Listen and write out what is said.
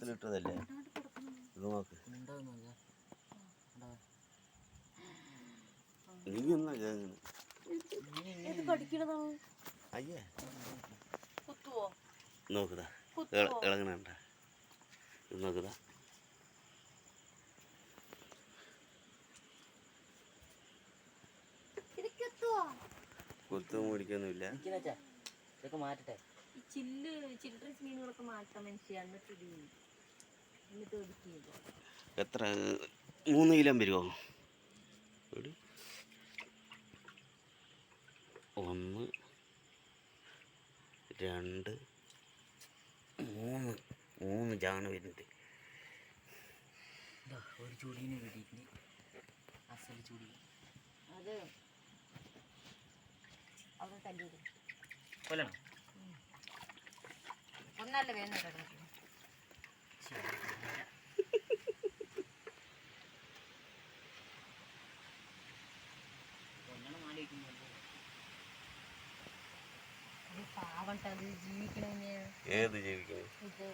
വെള്ളത്തിലിട്ടതല്ലേ ഇത് നോക്ക്. നീ എന്നാ അയ്യേ നോക്കുതാ ഇളങ്ങണണ്ട ഇത് നോക്കുതാ. കുത്തും പിടിക്കൊന്നുമില്ല. ഇതൊക്കെ മാറ്റട്ടെ. ചിൽഡ്രൻസ് മീനുകളൊക്കെ മാറ്റാൻ മനുഷ്യ എത്ര 3 കിലോ വരുമോ? 1 2 3 ജാണ് വരുന്നുണ്ട്. ഒരു ചൂടിനെ കിട്ടിയിട്ടുണ്ട്. അസല് ചൂടി അത് അവിടെ തല്ലി കൊല്ലണം. ഒന്നല്ല വേണം. പാവട്ടത് ജീവിക്കണ ഏത് ജീവിക്കണം? ഇത്